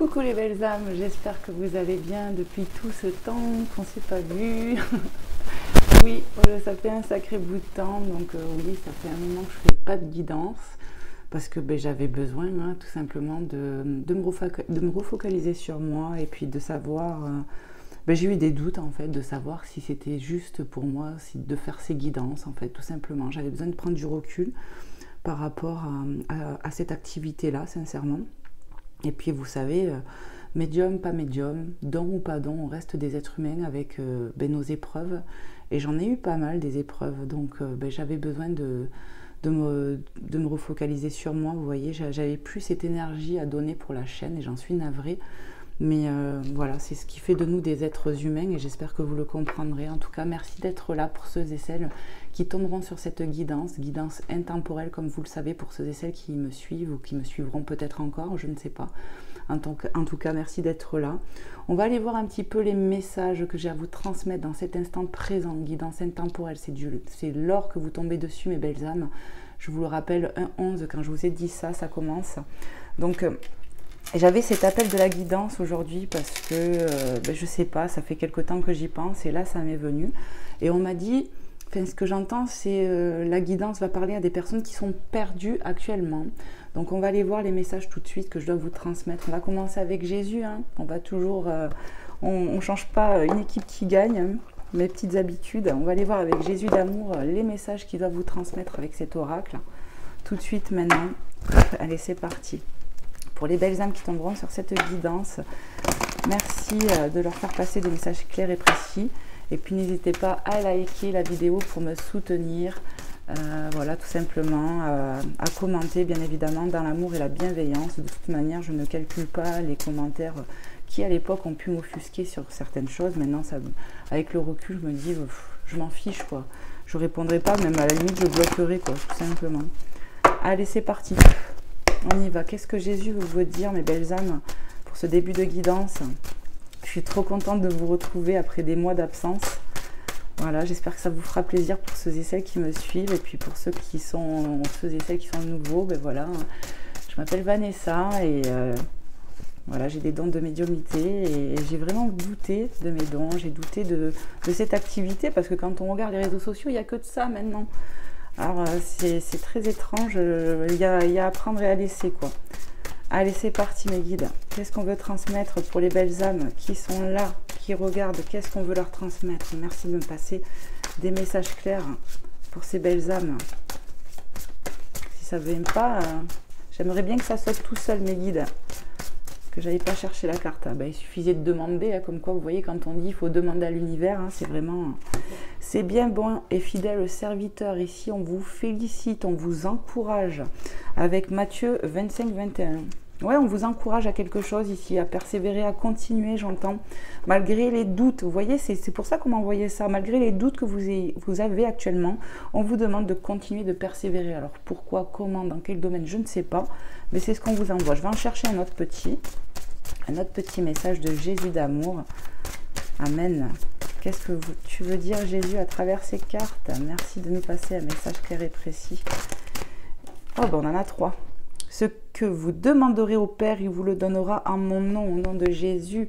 Coucou les belles âmes, j'espère que vous allez bien depuis tout ce temps qu'on ne s'est pas vu. Oui, ça fait un sacré bout de temps, donc oui, ça fait un moment que je ne fais pas de guidance, parce que j'avais besoin tout simplement de me refocaliser sur moi et puis de savoir... j'ai eu des doutes en fait, de savoir si c'était juste pour moi de faire ces guidances en fait, tout simplement. J'avais besoin de prendre du recul par rapport à cette activité-là, sincèrement. Et puis vous savez, médium, pas médium, don ou pas don, on reste des êtres humains avec nos épreuves. Et j'en ai eu pas mal des épreuves, donc j'avais besoin de me refocaliser sur moi. Vous voyez, j'avais plus cette énergie à donner pour la chaîne et j'en suis navrée. Mais voilà, c'est ce qui fait de nous des êtres humains et j'espère que vous le comprendrez. En tout cas, merci d'être là pour ceux et celles qui tomberont sur cette guidance intemporelle, comme vous le savez, pour ceux et celles qui me suivent ou qui me suivront peut-être encore, je ne sais pas. En tout cas, merci d'être là. On va aller voir un petit peu les messages que j'ai à vous transmettre dans cet instant présent. Guidance intemporelle, c'est l'or que vous tombez dessus, mes belles âmes. Je vous le rappelle, 1-11, quand je vous ai dit ça, ça commence. Donc... j'avais cet appel de la guidance aujourd'hui parce que, je sais pas, ça fait quelque temps que j'y pense et là ça m'est venu. Et on m'a dit, ce que j'entends c'est la guidance va parler à des personnes qui sont perdues actuellement. Donc on va aller voir les messages tout de suite que je dois vous transmettre. On va commencer avec Jésus, on va toujours, on change pas une équipe qui gagne, mes petites habitudes. On va aller voir avec Jésus d'amour les messages qu'il doit vous transmettre avec cet oracle. Tout de suite maintenant, allez c'est parti. Pour les belles âmes qui tomberont sur cette guidance, merci de leur faire passer des messages clairs et précis. Et puis n'hésitez pas à liker la vidéo pour me soutenir. Voilà, tout simplement, à commenter bien évidemment dans l'amour et la bienveillance. De toute manière, je ne calcule pas les commentaires qui à l'époque ont pu m'offusquer sur certaines choses. Maintenant, avec le recul, je me dis, je m'en fiche quoi. Je répondrai pas, même à la limite, je bloquerai quoi, tout simplement. Allez, c'est parti. On y va. Qu'est-ce que Jésus veut dire, mes belles âmes, pour ce début de guidance? Je suis trop contente de vous retrouver après des mois d'absence. Voilà, j'espère que ça vous fera plaisir pour ceux et celles qui me suivent. Et puis pour ceux et celles qui sont nouveaux, voilà. Je m'appelle Vanessa et voilà, j'ai des dons de médiumnité. Et j'ai vraiment douté de mes dons. J'ai douté de cette activité parce que quand on regarde les réseaux sociaux, il n'y a que de ça maintenant. Alors c'est très étrange, il y a à prendre et à laisser quoi. Allez c'est parti mes guides, qu'est-ce qu'on veut transmettre pour les belles âmes qui sont là, qui regardent, qu'est-ce qu'on veut leur transmettre? Merci de me passer des messages clairs pour ces belles âmes. Si ça ne vient pas, j'aimerais bien que ça saute tout seul mes guides. Que j'allais pas chercher la carte. Il suffisait de demander, comme quoi vous voyez quand on dit il faut demander à l'univers, c'est vraiment... C'est bien bon et fidèle serviteur. Ici on vous félicite, on vous encourage avec Matthieu 25-21. Ouais, on vous encourage à quelque chose ici, à persévérer, à continuer, j'entends. Malgré les doutes, vous voyez, c'est pour ça qu'on m'a envoyé ça. Malgré les doutes que vous avez actuellement, on vous demande de continuer, de persévérer. Alors pourquoi, comment, dans quel domaine, je ne sais pas. Mais c'est ce qu'on vous envoie. Je vais en chercher un autre petit message de Jésus d'amour. Amen. Qu'est-ce que tu veux dire, Jésus, à travers ces cartes? Merci de nous passer un message clair et précis. Oh, on en a 3. Ce que vous demanderez au Père, il vous le donnera en mon nom, au nom de Jésus.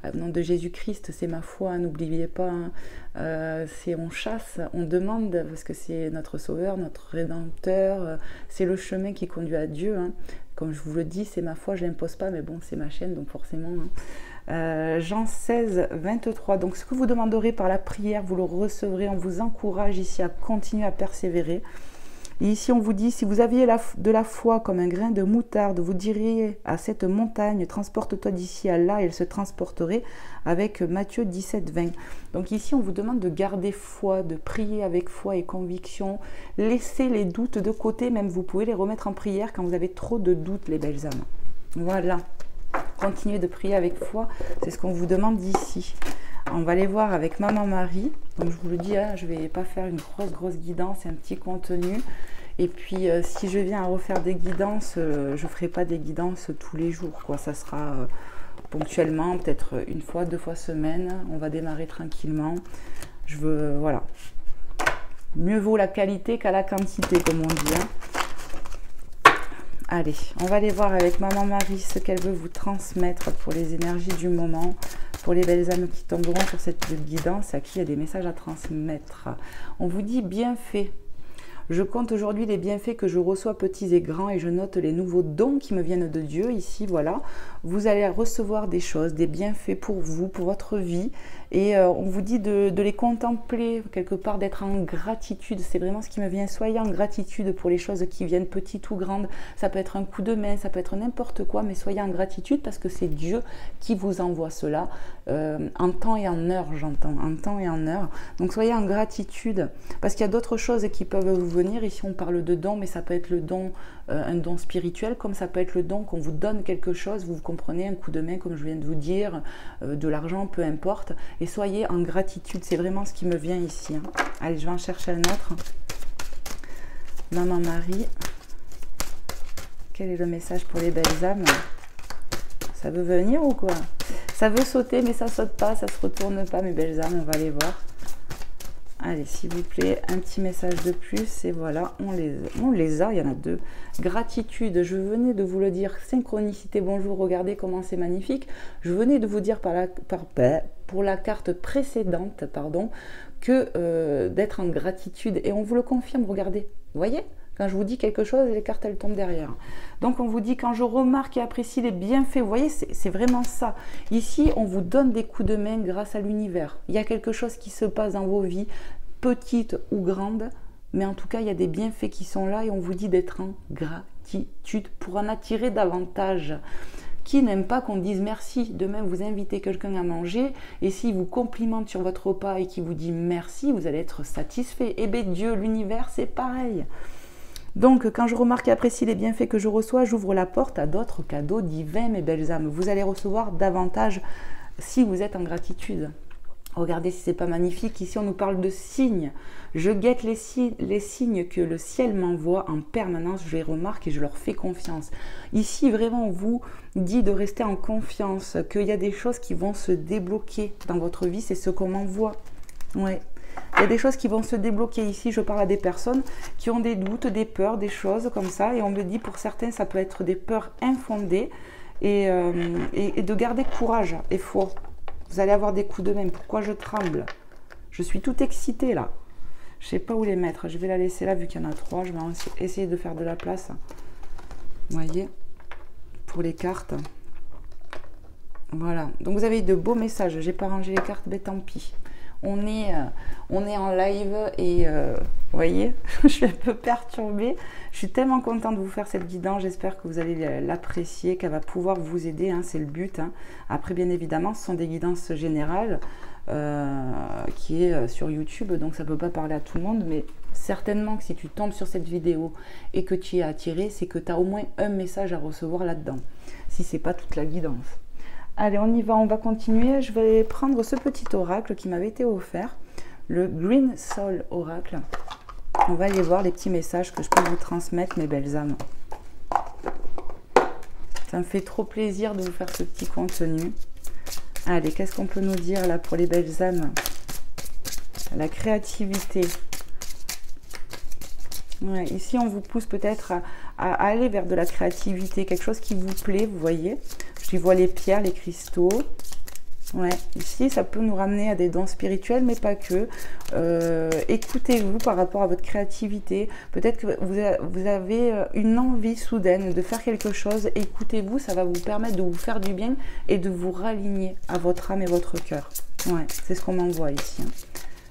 Au nom de Jésus-Christ, c'est ma foi, n'oubliez pas. On chasse, on demande, parce que c'est notre Sauveur, notre Rédempteur. C'est le chemin qui conduit à Dieu. Comme je vous le dis, c'est ma foi, je ne l'impose pas, mais bon, c'est ma chaîne, donc forcément. Jean 16, 23. Donc, ce que vous demanderez par la prière, vous le recevrez. On vous encourage ici à continuer à persévérer. Et ici, on vous dit, si vous aviez de la foi comme un grain de moutarde, vous diriez à cette montagne, transporte-toi d'ici à là, et elle se transporterait, avec Matthieu 17, 20. Donc ici, on vous demande de garder foi, de prier avec foi et conviction. Laissez les doutes de côté, même vous pouvez les remettre en prière quand vous avez trop de doutes, les belles âmes. Voilà. Continuez de prier avec foi, c'est ce qu'on vous demande ici. On va aller voir avec Maman Marie. Donc je vous le dis, je ne vais pas faire une grosse guidance, c'est un petit contenu. Et puis si je viens à refaire des guidances, je ne ferai pas des guidances tous les jours, quoi. Ça sera ponctuellement, peut-être une fois, 2 fois semaine. On va démarrer tranquillement. Je veux, voilà. Mieux vaut la qualité qu'à la quantité, comme on dit. Allez, on va aller voir avec Maman Marie ce qu'elle veut vous transmettre pour les énergies du moment, pour les belles âmes qui tomberont sur cette guidance, à qui il y a des messages à transmettre. On vous dit bienfait. Je compte aujourd'hui les bienfaits que je reçois petits et grands et je note les nouveaux dons qui me viennent de Dieu. Ici, voilà, vous allez recevoir des choses, des bienfaits pour vous, pour votre vie. Et on vous dit de les contempler, quelque part, d'être en gratitude. C'est vraiment ce qui me vient. Soyez en gratitude pour les choses qui viennent petites ou grandes. Ça peut être un coup de main, ça peut être n'importe quoi, mais soyez en gratitude parce que c'est Dieu qui vous envoie cela en temps et en heure, j'entends, en temps et en heure. Donc soyez en gratitude parce qu'il y a d'autres choses qui peuvent vous venir. Ici, on parle de don, mais ça peut être le don, un don spirituel, comme ça peut être le don qu'on vous donne quelque chose, vous comprenez, un coup de main, comme je viens de vous dire, de l'argent, peu importe. Et soyez en gratitude, c'est vraiment ce qui me vient ici. Hein. Allez, je vais en chercher un autre. Maman Marie, quel est le message pour les belles âmes? Ça veut venir ou quoi? Ça veut sauter, mais ça saute pas, ça se retourne pas, mes belles âmes, on va aller voir. Allez, s'il vous plaît, un petit message de plus, et voilà, on les a, il y en a deux. Gratitude, je venais de vous le dire, synchronicité, bonjour, regardez comment c'est magnifique. Je venais de vous dire pour la carte précédente, pardon, que d'être en gratitude, et on vous le confirme, regardez, vous voyez? Quand je vous dis quelque chose, les cartes, elles tombent derrière. Donc, on vous dit, quand je remarque et apprécie les bienfaits, vous voyez, c'est vraiment ça. Ici, on vous donne des coups de main grâce à l'univers. Il y a quelque chose qui se passe dans vos vies, petites ou grandes, mais en tout cas, il y a des bienfaits qui sont là et on vous dit d'être en gratitude pour en attirer davantage. Qui n'aime pas qu'on dise merci? Demain, vous invitez quelqu'un à manger et s'il vous complimente sur votre repas et qu'il vous dit merci, vous allez être satisfait. Eh bien, Dieu, l'univers, c'est pareil. Donc, quand je remarque et apprécie les bienfaits que je reçois, j'ouvre la porte à d'autres cadeaux divins, mes belles âmes. Vous allez recevoir davantage si vous êtes en gratitude. Regardez si c'est pas magnifique. Ici, on nous parle de signes. Je guette les signes que le ciel m'envoie en permanence. Je les remarque et je leur fais confiance. Ici, vraiment, on vous dit de rester en confiance, qu'il y a des choses qui vont se débloquer dans votre vie. C'est ce qu'on m'envoie. Ouais. Il y a des choses qui vont se débloquer ici. Je parle à des personnes qui ont des doutes, des peurs, des choses comme ça. Et on me dit, pour certains, ça peut être des peurs infondées. Et de garder courage et foi. Vous allez avoir des coups de main. Pourquoi je tremble? Je suis toute excitée là. Je ne sais pas où les mettre. Je vais la laisser là vu qu'il y en a trois. Je vais essayer de faire de la place. Vous voyez? Pour les cartes. Voilà. Donc vous avez de beaux messages. J'ai pas rangé les cartes, mais tant pis. On est en live et vous voyez, je suis un peu perturbée. Je suis tellement contente de vous faire cette guidance. J'espère que vous allez l'apprécier, qu'elle va pouvoir vous aider. Hein, c'est le but. Hein. Après, bien évidemment, ce sont des guidances générales qui est sur YouTube. Donc, ça ne peut pas parler à tout le monde. Mais certainement que si tu tombes sur cette vidéo et que tu y es attiré, c'est que tu as au moins un message à recevoir là-dedans. Si ce n'est pas toute la guidance. Allez, on y va, on va continuer. Je vais prendre ce petit oracle qui m'avait été offert, le Green Soul Oracle. On va aller voir les petits messages que je peux vous transmettre, mes belles âmes. Ça me fait trop plaisir de vous faire ce petit contenu. Allez, qu'est-ce qu'on peut nous dire là pour les belles âmes? La créativité. Ouais, ici, on vous pousse peut-être à aller vers de la créativité, quelque chose qui vous plaît, vous voyez. Je vois les pierres, les cristaux. Ouais, ici, ça peut nous ramener à des dons spirituels, mais pas que. Écoutez-vous par rapport à votre créativité. Peut-être que vous avez une envie soudaine de faire quelque chose. Écoutez-vous, ça va vous permettre de vous faire du bien et de vous raligner à votre âme et votre cœur. Ouais, c'est ce qu'on m'envoie ici. Hein.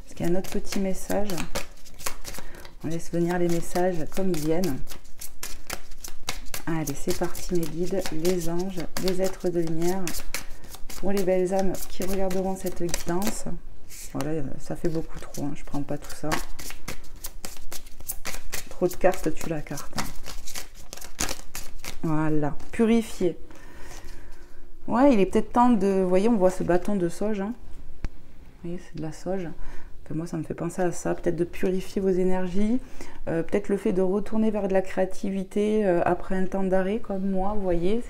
Est-ce qu'il y a un autre petit message? On laisse venir les messages comme ils viennent. Allez, c'est parti mes guides, les anges, les êtres de lumière. Pour les belles âmes qui regarderont cette guidance. Voilà, ça fait beaucoup trop, hein, je ne prends pas tout ça. Trop de cartes, tue la carte. Hein. Voilà, purifier. Ouais, il est peut-être temps de... Vous voyez, on voit ce bâton de sauge. Hein. Vous voyez, c'est de la sauge. Moi, ça me fait penser à ça, peut-être de purifier vos énergies, peut-être le fait de retourner vers de la créativité après un temps d'arrêt, comme moi, vous voyez.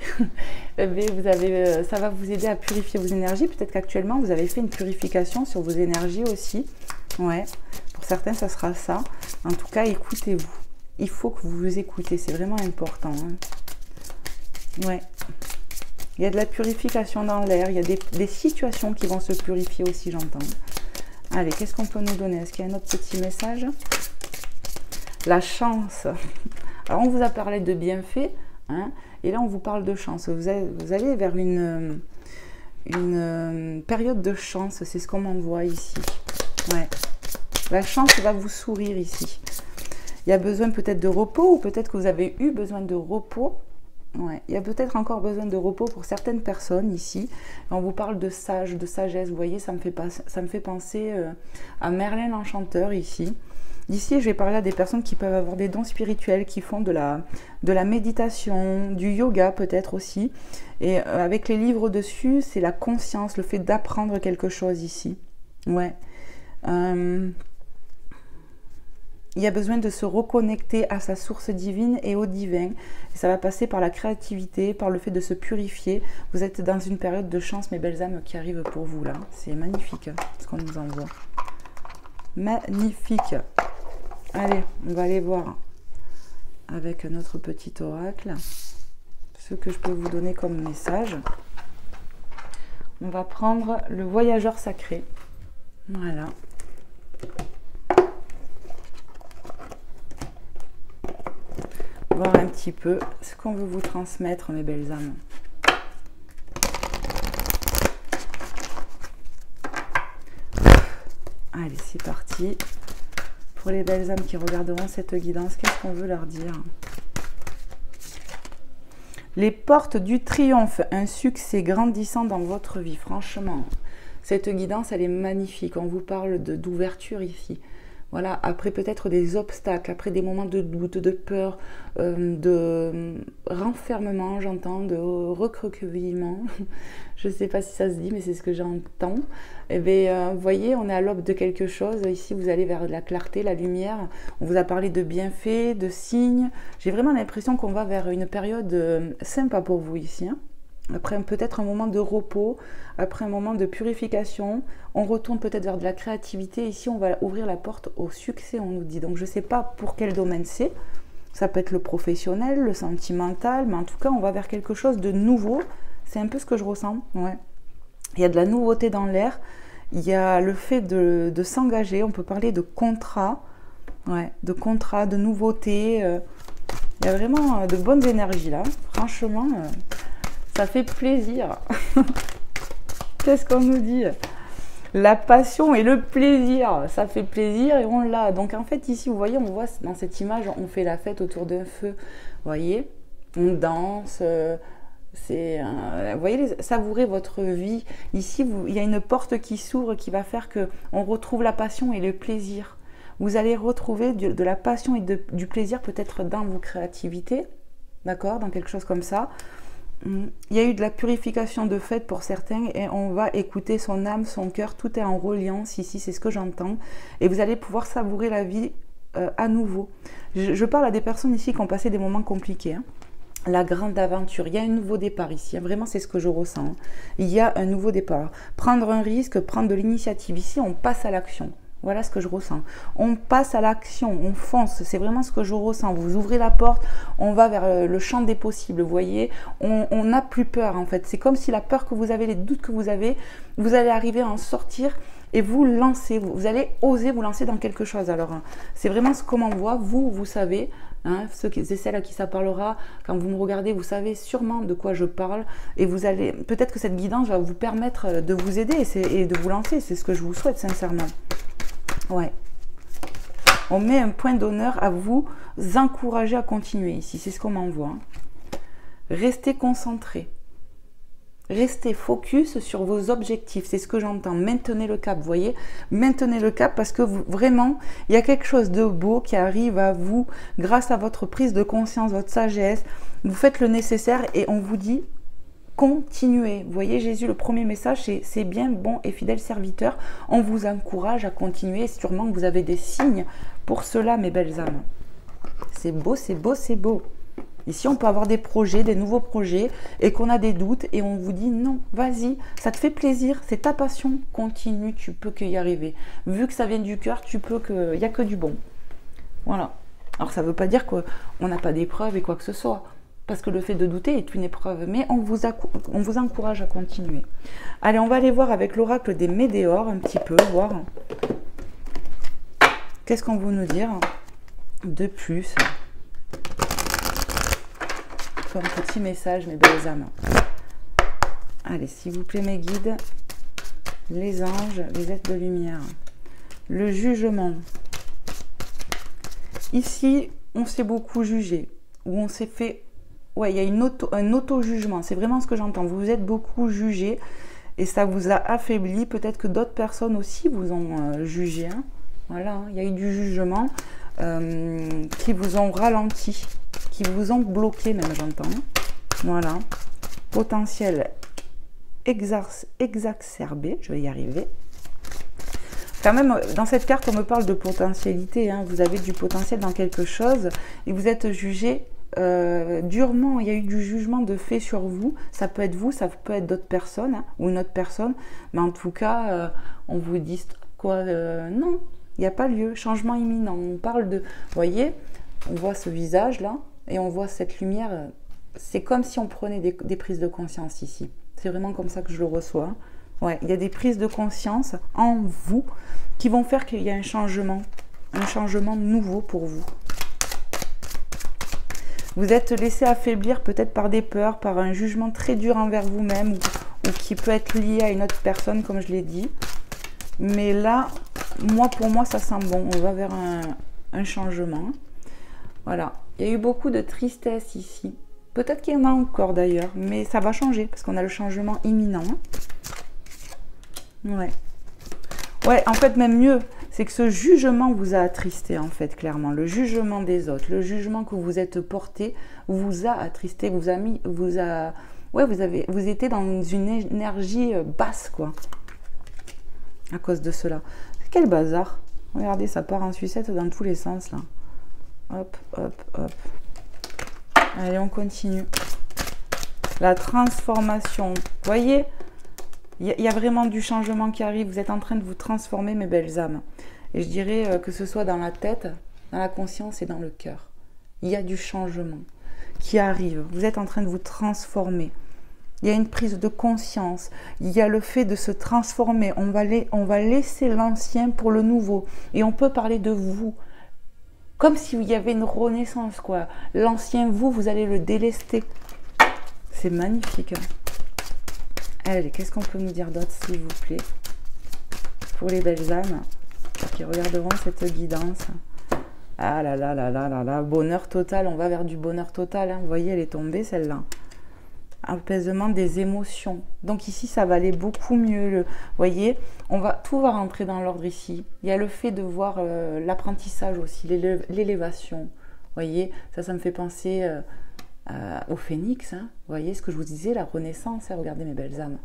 Ça va vous aider à purifier vos énergies. Peut-être qu'actuellement, vous avez fait une purification sur vos énergies aussi. Ouais, pour certains, ça sera ça. En tout cas, écoutez-vous. Il faut que vous vous écoutez, c'est vraiment important. Hein. Ouais. Il y a de la purification dans l'air. Il y a des situations qui vont se purifier aussi, j'entends. Allez, qu'est-ce qu'on peut nous donner? Est-ce qu'il y a un autre petit message? La chance. Alors, on vous a parlé de bienfaits, hein, et là, on vous parle de chance. Vous allez vers une période de chance. C'est ce qu'on m'envoie ici. Ouais. La chance va vous sourire ici. Il y a besoin peut-être de repos, ou peut-être que vous avez eu besoin de repos. Ouais. Il y a peut-être encore besoin de repos pour certaines personnes ici. On vous parle de sage, de sagesse. Vous voyez, ça me fait penser à Merlin l'Enchanteur ici. Ici, je vais parler à des personnes qui peuvent avoir des dons spirituels, qui font de la méditation, du yoga peut-être aussi. Et avec les livres dessus, c'est la conscience, le fait d'apprendre quelque chose ici. Ouais. Il y a besoin de se reconnecter à sa source divine et au divin. Et ça va passer par la créativité, par le fait de se purifier. Vous êtes dans une période de chance, mes belles âmes, qui arrivent pour vous là. C'est magnifique ce qu'on nous envoie. Magnifique. Allez, on va aller voir avec notre petit oracle ce que je peux vous donner comme message. On va prendre le voyageur sacré. Voilà. Voir un petit peu ce qu'on veut vous transmettre, mes belles âmes. Allez, c'est parti. Pour les belles âmes qui regarderont cette guidance, qu'est-ce qu'on veut leur dire? Les portes du triomphe, un succès grandissant dans votre vie. Franchement, cette guidance, elle est magnifique. On vous parle d'ouverture ici. Voilà, après peut-être des obstacles, après des moments de doute, de peur, de renfermement, j'entends, de recroquevillement. Je ne sais pas si ça se dit, mais c'est ce que j'entends. Eh bien, vous voyez, on est à l'aube de quelque chose. Ici, vous allez vers la clarté, la lumière. On vous a parlé de bienfaits, de signes. J'ai vraiment l'impression qu'on va vers une période sympa pour vous ici, hein. Après peut-être un moment de repos, après un moment de purification, on retourne peut-être vers de la créativité. Ici, on va ouvrir la porte au succès, on nous dit. Donc, je ne sais pas pour quel domaine c'est. Ça peut être le professionnel, le sentimental, mais en tout cas, on va vers quelque chose de nouveau. C'est un peu ce que je ressens, ouais. Il y a de la nouveauté dans l'air. Il y a le fait de s'engager. On peut parler de contrat, ouais, de contrat, de nouveauté. Il y a vraiment de bonnes énergies là. Franchement... ça fait plaisir. Qu'est-ce qu'on nous dit? La passion et le plaisir. Ça fait plaisir et on l'a. Donc en fait ici, vous voyez, on voit dans cette image, on fait la fête autour d'un feu. Vous voyez, on danse. Vous voyez, savourez votre vie. Ici, il y a une porte qui s'ouvre qui va faire qu'on retrouve la passion et le plaisir. Vous allez retrouver de la passion et du plaisir peut-être dans vos créativités. D'accord? Dans quelque chose comme ça. Il y a eu de la purification de fait pour certains et on va écouter son âme, son cœur, tout est en reliance ici, c'est ce que j'entends. Et vous allez pouvoir savourer la vie à nouveau. Je parle à des personnes ici qui ont passé des moments compliqués, hein. La grande aventure, il y a un nouveau départ ici, hein. Vraiment c'est ce que je ressens, hein. Il y a un nouveau départ. Prendre un risque, prendre de l'initiative, ici on passe à l'action. Voilà ce que je ressens. On passe à l'action, on fonce. C'est vraiment ce que je ressens. Vous ouvrez la porte, on va vers le champ des possibles. Vous voyez, on n'a plus peur en fait. C'est comme si la peur que vous avez, les doutes que vous avez, vous allez arriver à en sortir et vous lancer. Vous allez oser vous lancer dans quelque chose. Alors, c'est vraiment ce qu'on m'envoie. Vous savez, hein, ceux et celles à qui ça parlera, quand vous me regardez, vous savez sûrement de quoi je parle. Et vous allez, peut-être que cette guidance va vous permettre de vous aider et de vous lancer. C'est ce que je vous souhaite sincèrement. Ouais. On met un point d'honneur à vous encourager à continuer ici. C'est ce qu'on m'envoie. Restez concentrés. Restez focus sur vos objectifs. C'est ce que j'entends. Maintenez le cap, vous voyez. Maintenez le cap parce que vraiment, il y a quelque chose de beau qui arrive à vous grâce à votre prise de conscience, votre sagesse. Vous faites le nécessaire et on vous dit... continuez. Vous voyez, Jésus, le premier message, c'est bien, bon et fidèle serviteur. On vous encourage à continuer. Sûrement que vous avez des signes pour cela, mes belles âmes. C'est beau, c'est beau, c'est beau. Ici, on peut avoir des projets, des nouveaux projets, et qu'on a des doutes, et on vous dit non, vas-y, ça te fait plaisir, c'est ta passion, continue, tu peux y arriver. Vu que ça vient du cœur, il n'y a que du bon. Voilà. Alors, ça ne veut pas dire qu'on n'a pas d'épreuves et quoi que ce soit. parce que le fait de douter est une épreuve, mais on vous encourage à continuer. Allez, on va aller voir avec l'oracle des météores un petit peu, voir qu'est-ce qu'on veut nous dire de plus comme petit message, mes belles âmes. Allez, s'il vous plaît, mes guides, les anges, les êtres de lumière, le jugement. Ici, on s'est beaucoup jugé, ou on s'est fait... Ouais, il y a un auto-jugement, c'est vraiment ce que j'entends. Vous êtes beaucoup jugé et ça vous a affaibli. Peut-être que d'autres personnes aussi vous ont jugé. Hein. Voilà, hein. Il y a eu du jugement qui vous ont ralenti, qui vous ont bloqué même, j'entends. Voilà. Potentiel exacerbé, je vais y arriver. Quand même, dans cette carte, on me parle de potentialité. Hein. Vous avez du potentiel dans quelque chose et vous êtes jugé durement. Il y a eu du jugement de fait sur vous. Ça peut être vous, ça peut être d'autres personnes hein, ou une autre personne. Mais en tout cas, on vous dit quoi non, il n'y a pas lieu. Changement imminent. On parle de... Vous voyez, on voit ce visage-là et on voit cette lumière. C'est comme si on prenait des prises de conscience ici. C'est vraiment comme ça que je le reçois. Ouais, il y a des prises de conscience en vous qui vont faire qu'il y a un changement nouveau pour vous. Vous êtes laissé affaiblir peut-être par des peurs, par un jugement très dur envers vous-même ou qui peut être lié à une autre personne, comme je l'ai dit. Mais là, pour moi, ça sent bon. On va vers un changement. Voilà. Il y a eu beaucoup de tristesse ici. Peut-être qu'il y en a encore d'ailleurs, mais ça va changer parce qu'on a le changement imminent. Ouais. Ouais, en fait, même mieux, c'est que ce jugement vous a attristé, en fait, clairement. Le jugement des autres, le jugement que vous êtes porté vous a attristé, vous étiez dans une énergie basse, quoi. À cause de cela. Quel bazar. Regardez, ça part en sucette dans tous les sens, là. Hop, hop, hop. Allez, on continue. La transformation. Vous voyez ? Il y a vraiment du changement qui arrive. Vous êtes en train de vous transformer, mes belles âmes. Et je dirais que ce soit dans la tête, dans la conscience et dans le cœur. Il y a du changement qui arrive. Vous êtes en train de vous transformer. Il y a une prise de conscience. Il y a le fait de se transformer. On va laisser l'ancien pour le nouveau. Et on peut parler de vous. Comme s'il y avait une renaissance, quoi. L'ancien vous allez le délester. C'est magnifique. Allez, qu'est-ce qu'on peut nous dire d'autre, s'il vous plaît, pour les belles âmes qui regarderont cette guidance. Ah là là là là là là, bonheur total, on va vers du bonheur total. Hein. Vous voyez, elle est tombée, celle-là. Apaisement des émotions. Donc ici, ça va aller beaucoup mieux. Vous voyez, tout va rentrer dans l'ordre ici. Il y a le fait de voir l'apprentissage aussi, l'élévation. Vous voyez, ça me fait penser... au phénix, hein. Vous voyez ce que je vous disais, la renaissance, hein. Regardez mes belles âmes.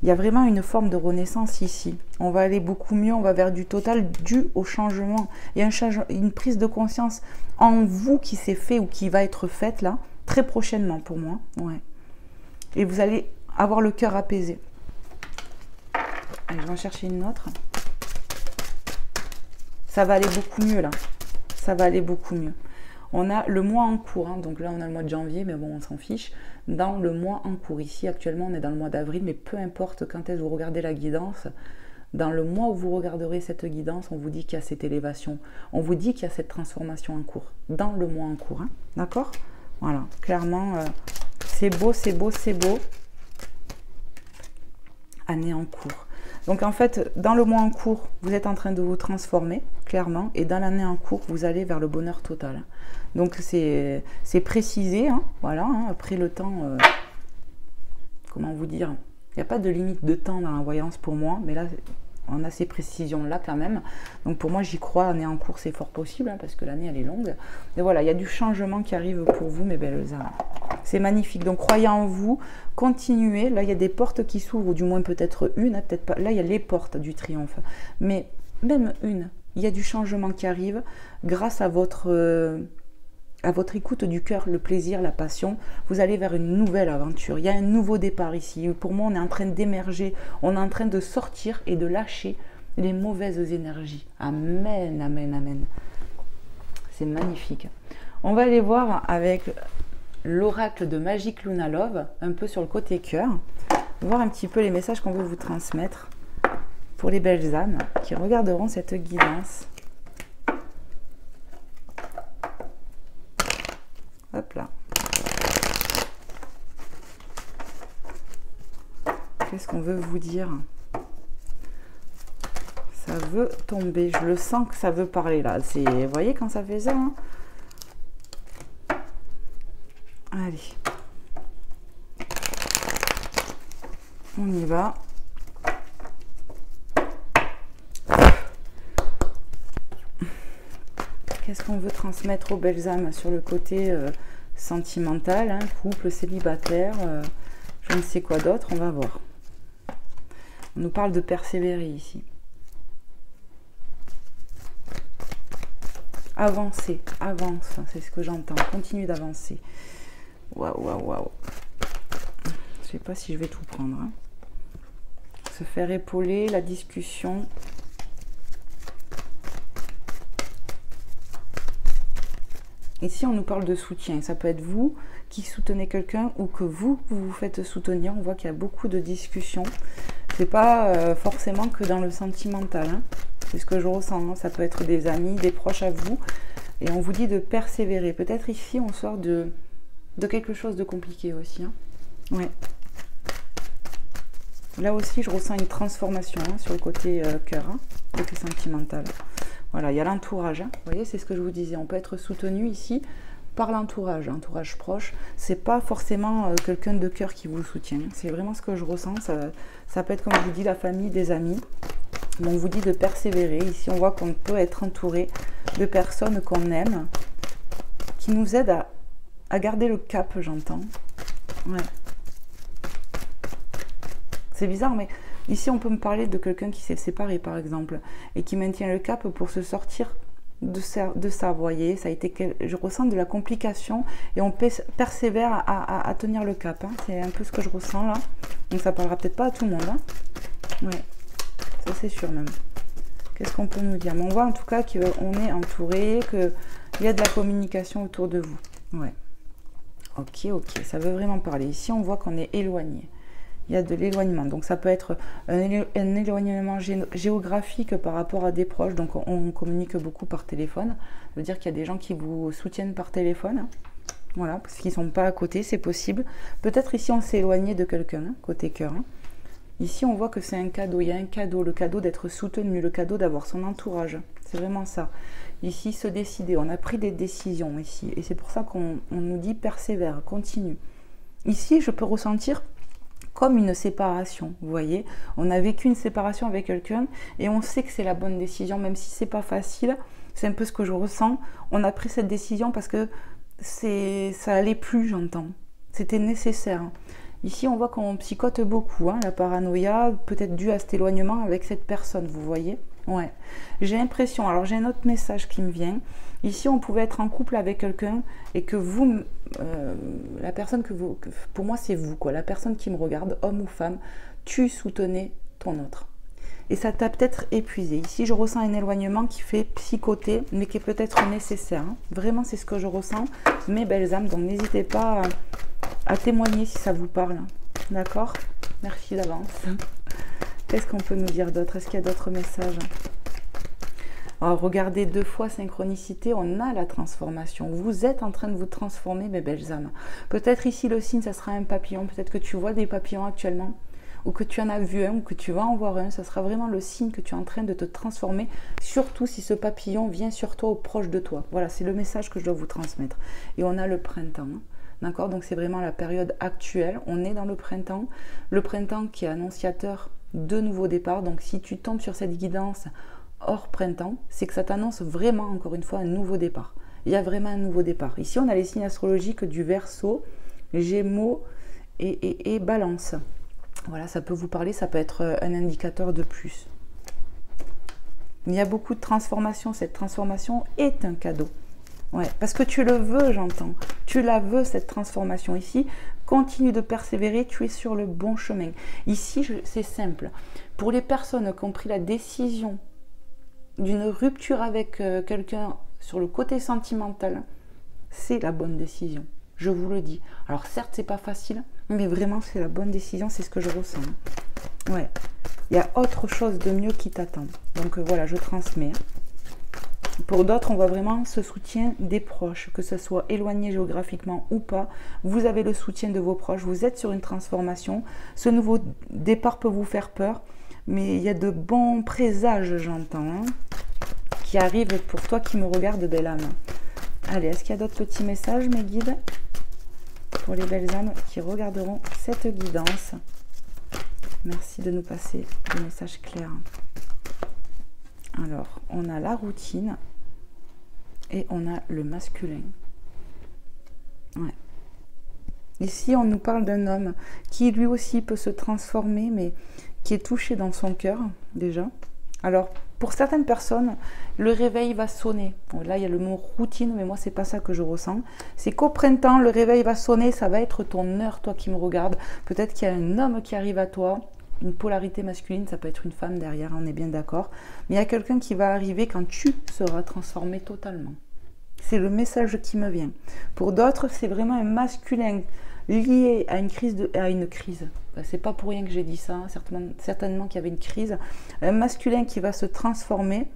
Il y a vraiment une forme de renaissance ici. On va aller beaucoup mieux, on va vers du total dû au changement. Il y a une prise de conscience en vous qui s'est fait ou qui va être faite là, très prochainement pour moi. Ouais. Et vous allez avoir le cœur apaisé. Allez, je vais en chercher une autre. Ça va aller beaucoup mieux là. Ça va aller beaucoup mieux. On a le mois en cours, hein. Donc là on a le mois de janvier, mais bon, on s'en fiche. Dans le mois en cours, ici actuellement on est dans le mois d'avril, mais peu importe quand est-ce que vous regardez la guidance, dans le mois où vous regarderez cette guidance, on vous dit qu'il y a cette élévation, on vous dit qu'il y a cette transformation en cours, dans le mois en cours, hein. D'accord? Voilà, clairement, c'est beau, c'est beau, c'est beau. Année en cours. Donc en fait, dans le mois en cours, vous êtes en train de vous transformer, clairement, et dans l'année en cours, vous allez vers le bonheur total. Donc c'est précisé, hein, voilà, hein, après le temps, comment vous dire, il n'y a pas de limite de temps dans la voyance pour moi, mais là, on a ces précisions-là quand même. Donc pour moi, j'y crois, année en cours, c'est fort possible, hein, parce que l'année, elle est longue. Et voilà, il y a du changement qui arrive pour vous, mes belles âmes. C'est magnifique. Donc croyez en vous, continuez. Là, il y a des portes qui s'ouvrent, ou du moins peut-être une, hein, peut-être pas. Là, il y a les portes du triomphe. Mais même une, il y a du changement qui arrive grâce à votre écoute du cœur, le plaisir, la passion. Vous allez vers une nouvelle aventure. Il y a un nouveau départ ici. Pour moi, on est en train d'émerger. On est en train de sortir et de lâcher les mauvaises énergies. Amen, amen, amen. C'est magnifique. On va aller voir avec l'oracle de Magic Luna Love, un peu sur le côté cœur. Voir un petit peu les messages qu'on veut vous transmettre pour les belles âmes qui regarderont cette guidance. Hop là. Qu'est-ce qu'on veut vous dire? Ça veut tomber. Je le sens que ça veut parler là. Vous voyez quand ça fait ça, hein? Allez. On y va. Qu'est-ce qu'on veut transmettre aux belles âmes sur le côté sentimental, hein, couple, célibataire, je ne sais quoi d'autre, on va voir. On nous parle de persévérer ici. Avancer, avance, c'est ce que j'entends. Continue d'avancer. Waouh, waouh, waouh. Je ne sais pas si je vais tout prendre. Hein. Se faire épauler, la discussion. Ici, on nous parle de soutien. Ça peut être vous qui soutenez quelqu'un ou que vous vous faites soutenir. On voit qu'il y a beaucoup de discussions. C'est pas forcément que dans le sentimental. Hein. C'est ce que je ressens. Hein. Ça peut être des amis, des proches à vous. Et on vous dit de persévérer. Peut-être ici, on sort de quelque chose de compliqué aussi. Hein. Ouais. Là aussi, je ressens une transformation hein, sur le côté cœur, hein, côté sentimental. Voilà, il y a l'entourage. Hein. Vous voyez, c'est ce que je vous disais. On peut être soutenu ici par l'entourage, entourage proche. C'est pas forcément quelqu'un de cœur qui vous soutient. C'est vraiment ce que je ressens. Ça peut être, comme je vous dis, la famille, des amis. Mais on vous dit de persévérer. Ici, on voit qu'on peut être entouré de personnes qu'on aime, qui nous aident à garder le cap, j'entends. Ouais. C'est bizarre, mais ici, on peut me parler de quelqu'un qui s'est séparé, par exemple, et qui maintient le cap pour se sortir de ça. Vous voyez, ça a été, je ressens de la complication et on persévère à tenir le cap. Hein. C'est un peu ce que je ressens là. Donc, ça parlera peut-être pas à tout le monde. Hein. Ouais, ça c'est sûr même. Qu'est-ce qu'on peut nous dire? Mais on voit en tout cas qu'on est entouré, qu'il y a de la communication autour de vous. Ouais. Ok, ok, ça veut vraiment parler. Ici, on voit qu'on est éloigné. Il y a de l'éloignement, donc ça peut être un éloignement géographique par rapport à des proches, donc on communique beaucoup par téléphone, ça veut dire qu'il y a des gens qui vous soutiennent par téléphone, voilà, parce qu'ils ne sont pas à côté, c'est possible. Peut-être ici on s'est éloigné de quelqu'un, hein, côté cœur. Hein. Ici on voit que c'est un cadeau, il y a un cadeau, le cadeau d'être soutenu, le cadeau d'avoir son entourage, c'est vraiment ça. Ici se décider, on a pris des décisions ici, et c'est pour ça qu'on nous dit persévère, continue. Ici je peux ressentir comme une séparation, vous voyez, on a vécu une séparation avec quelqu'un et on sait que c'est la bonne décision, même si c'est pas facile, c'est un peu ce que je ressens, on a pris cette décision parce que ça allait plus, j'entends, c'était nécessaire. Ici on voit qu'on psychote beaucoup, hein, la paranoïa, peut-être due à cet éloignement avec cette personne, vous voyez. Ouais, j'ai l'impression, alors j'ai un autre message qui me vient, ici on pouvait être en couple avec quelqu'un et que vous, la personne pour moi c'est vous, quoi, la personne qui me regarde, homme ou femme, tu soutenais ton autre. Et ça t'a peut-être épuisé. Ici je ressens un éloignement qui fait psychoter, mais qui est peut-être nécessaire. Hein. Vraiment c'est ce que je ressens, mes belles âmes, donc n'hésitez pas à témoigner si ça vous parle. D'accord? Merci d'avance. Qu'est-ce qu'on peut nous dire d'autre? Est-ce qu'il y a d'autres messages? Alors, regardez, 2 fois synchronicité, on a la transformation. Vous êtes en train de vous transformer, mes belles âmes. Peut-être ici, le signe, ça sera un papillon. Peut-être que tu vois des papillons actuellement, ou que tu en as vu un, ou que tu vas en voir un. Ça sera vraiment le signe que tu es en train de te transformer, surtout si ce papillon vient sur toi ou proche de toi. Voilà, c'est le message que je dois vous transmettre. Et on a le printemps. Hein. D'accord? Donc, c'est vraiment la période actuelle. On est dans le printemps. Le printemps qui est annonciateur de nouveaux départs. Donc si tu tombes sur cette guidance hors printemps, c'est que ça t'annonce vraiment, encore une fois, un nouveau départ. Il y a vraiment un nouveau départ. Ici, on a les signes astrologiques du Verseau, Gémeaux et Balance. Voilà, ça peut vous parler, ça peut être un indicateur de plus. Il y a beaucoup de transformations. Cette transformation est un cadeau. Ouais, parce que tu le veux, j'entends. Tu la veux, cette transformation. Ici, continue de persévérer, tu es sur le bon chemin. Ici, c'est simple. Pour les personnes qui ont pris la décision d'une rupture avec quelqu'un sur le côté sentimental, c'est la bonne décision. Je vous le dis. Alors certes, c'est pas facile, mais vraiment, c'est la bonne décision, c'est ce que je ressens. Ouais. Il y a autre chose de mieux qui t'attend. Donc voilà, je transmets. Pour d'autres, on voit vraiment ce soutien des proches, que ce soit éloigné géographiquement ou pas. Vous avez le soutien de vos proches, vous êtes sur une transformation. Ce nouveau départ peut vous faire peur, mais il y a de bons présages, j'entends, hein, qui arrivent pour toi qui me regarde, belle âme. Allez, est-ce qu'il y a d'autres petits messages, mes guides, pour les belles âmes qui regarderont cette guidance? Merci de nous passer des messages clairs. Alors, on a la routine et on a le masculin. Ouais. Ici, on nous parle d'un homme qui lui aussi peut se transformer, mais qui est touché dans son cœur déjà. Alors, pour certaines personnes, le réveil va sonner. Bon, là, il y a le mot routine, mais moi, c'est pas ça que je ressens. C'est qu'au printemps, le réveil va sonner, ça va être ton heure, toi qui me regardes. Peut-être qu'il y a un homme qui arrive à toi. Une polarité masculine, ça peut être une femme derrière, on est bien d'accord. Mais il y a quelqu'un qui va arriver quand tu seras transformé totalement. C'est le message qui me vient. Pour d'autres, c'est vraiment un masculin lié à une crise. C'est pas pour rien que j'ai dit ça, hein. Certainement qu'il y avait une crise. Un masculin qui va se transformer.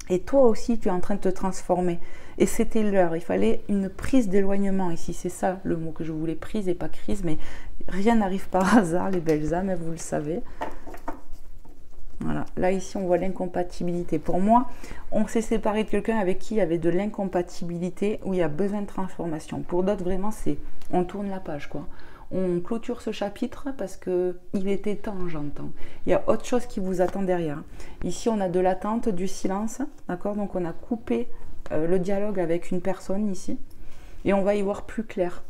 Et toi aussi, tu es en train de te transformer. Et c'était l'heure. Il fallait une prise d'éloignement ici. C'est ça le mot que je voulais, prise et pas crise. Mais rien n'arrive par hasard, les belles âmes, vous le savez. Voilà. Là, ici, on voit l'incompatibilité. Pour moi, on s'est séparé de quelqu'un avec qui il y avait de l'incompatibilité, où il y a besoin de transformation. Pour d'autres, vraiment, c'est on tourne la page, quoi. On clôture ce chapitre parce qu'il était temps, j'entends. Il y a autre chose qui vous attend derrière. Ici, on a de l'attente, du silence, d'accord? Donc, on a coupé le dialogue avec une personne ici. Et on va y voir plus clair,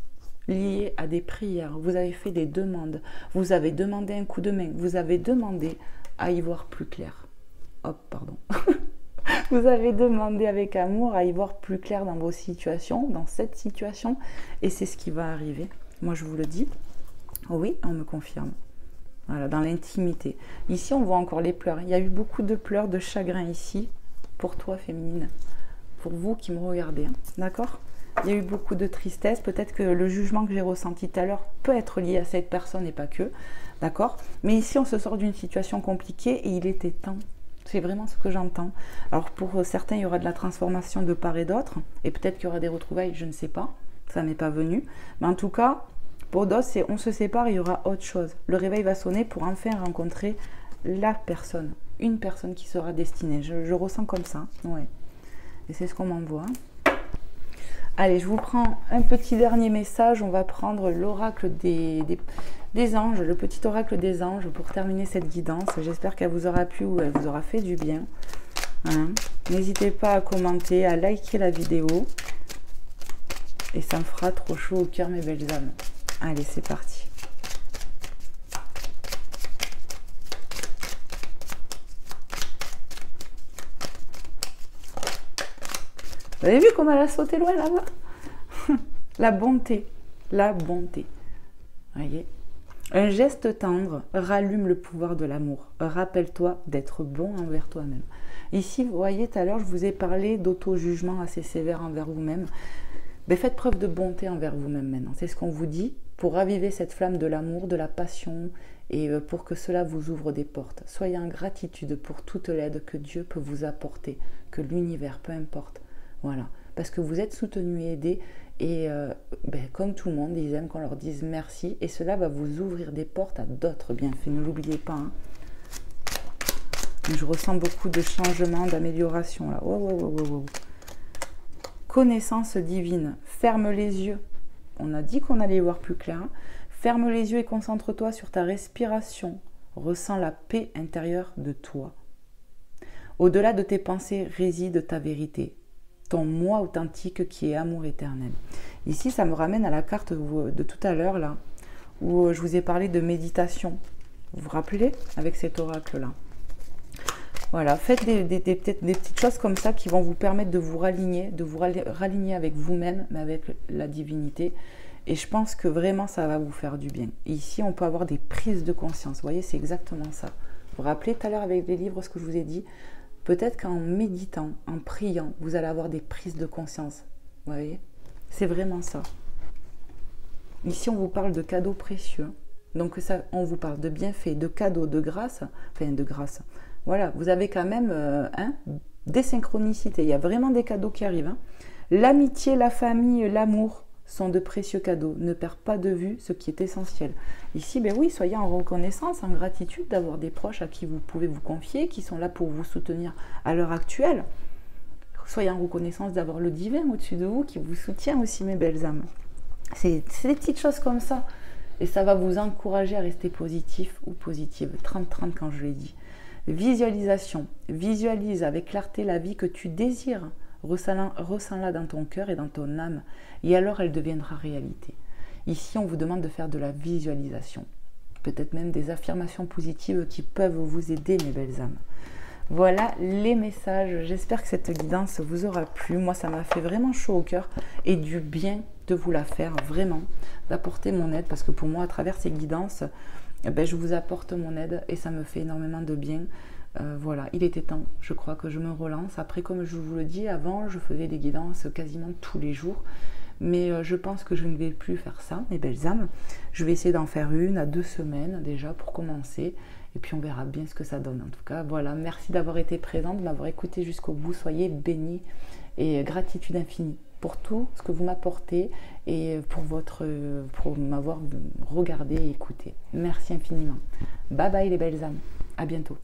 lié à des prières. Vous avez fait des demandes. Vous avez demandé un coup de main. Vous avez demandé à y voir plus clair. Hop, pardon. Vous avez demandé avec amour à y voir plus clair dans vos situations, dans cette situation. Et c'est ce qui va arriver. Moi, je vous le dis. Oui, on me confirme. Voilà, dans l'intimité. Ici, on voit encore les pleurs. Il y a eu beaucoup de pleurs, de chagrin ici, pour toi, féminine. Pour vous qui me regardez. Hein. D'accord? Il y a eu beaucoup de tristesse. Peut-être que le jugement que j'ai ressenti tout à l'heure peut être lié à cette personne et pas que. D'accord? Mais ici, on se sort d'une situation compliquée et il était temps. C'est vraiment ce que j'entends. Alors, pour certains, il y aura de la transformation de part et d'autre. Et peut-être qu'il y aura des retrouvailles, je ne sais pas. Ça m'est pas venu. Mais en tout cas, pour d'autres, c'est on se sépare, il y aura autre chose. Le réveil va sonner pour enfin rencontrer la personne. Une personne qui sera destinée. Je ressens comme ça. Ouais. Et c'est ce qu'on m'envoie. Allez, je vous prends un petit dernier message. On va prendre l'oracle des anges, le petit oracle des anges pour terminer cette guidance. J'espère qu'elle vous aura plu ou elle vous aura fait du bien. Hein. N'hésitez pas à commenter, à liker la vidéo. Et ça me fera trop chaud au cœur, mes belles âmes. Allez, c'est parti. Vous avez vu comme elle a sauté loin là-bas? La bonté, la bonté. Voyez? Un geste tendre rallume le pouvoir de l'amour. Rappelle-toi d'être bon envers toi-même. Ici, vous voyez, tout à l'heure, je vous ai parlé d'auto-jugement assez sévère envers vous-même. Mais faites preuve de bonté envers vous-même maintenant. C'est ce qu'on vous dit pour raviver cette flamme de l'amour, de la passion et pour que cela vous ouvre des portes. Soyez en gratitude pour toute l'aide que Dieu peut vous apporter, que l'univers, peu importe. Voilà. Parce que vous êtes soutenu et aidé et comme tout le monde, ils aiment qu'on leur dise merci et cela va vous ouvrir des portes à d'autres bienfaits. Ne l'oubliez pas. Hein. Je ressens beaucoup de changements, d'amélioration là. Oh, oh, oh, oh, oh. Connaissance divine, ferme les yeux. On a dit qu'on allait y voir plus clair. Hein. Ferme les yeux et concentre-toi sur ta respiration. Ressens la paix intérieure de toi. Au-delà de tes pensées réside ta vérité, ton moi authentique qui est amour éternel. Ici, ça me ramène à la carte de tout à l'heure, là, où je vous ai parlé de méditation. Vous vous rappelez avec cet oracle-là? Voilà, faites des petites choses comme ça qui vont vous permettre de vous raligner avec vous-même, mais avec la divinité. Et je pense que vraiment, ça va vous faire du bien. Et ici, on peut avoir des prises de conscience. Vous voyez, c'est exactement ça. Vous vous rappelez tout à l'heure avec les livres ce que je vous ai dit? Peut-être qu'en méditant, en priant, vous allez avoir des prises de conscience. Vous voyez? C'est vraiment ça. Ici, on vous parle de cadeaux précieux. Donc, ça, on vous parle de bienfaits, de cadeaux, de grâce. Enfin, de grâce. Voilà, vous avez quand même des synchronicités. Il y a vraiment des cadeaux qui arrivent. Hein. L'amitié, la famille, l'amour sont de précieux cadeaux. Ne perds pas de vue ce qui est essentiel. Ici, ben oui, soyez en reconnaissance, en gratitude d'avoir des proches à qui vous pouvez vous confier, qui sont là pour vous soutenir à l'heure actuelle. Soyez en reconnaissance d'avoir le divin au-dessus de vous qui vous soutient aussi, mes belles âmes. C'est des petites choses comme ça. Et ça va vous encourager à rester positif ou positive. 30-30 quand je l'ai dit. Visualisation. Visualise avec clarté la vie que tu désires. Ressens-la dans ton cœur et dans ton âme. Et alors elle deviendra réalité. Ici, on vous demande de faire de la visualisation. Peut-être même des affirmations positives qui peuvent vous aider, mes belles âmes. Voilà les messages. J'espère que cette guidance vous aura plu. Moi, ça m'a fait vraiment chaud au cœur et du bien de vous la faire, vraiment, d'apporter mon aide. Parce que pour moi, à travers ces guidances, je vous apporte mon aide et ça me fait énormément de bien. Voilà, il était temps, je crois que je me relance. Après, comme je vous le dis, avant, je faisais des guidances quasiment tous les jours. Mais je pense que je ne vais plus faire ça, mes belles âmes. Je vais essayer d'en faire 1 à 2 semaines déjà pour commencer. Et puis on verra bien ce que ça donne. En tout cas, voilà, merci d'avoir été présente, de m'avoir écouté jusqu'au bout. Soyez bénis et gratitude infinie pour tout ce que vous m'apportez et pour m'avoir regardé et écouté. Merci infiniment. Bye bye les belles âmes. À bientôt.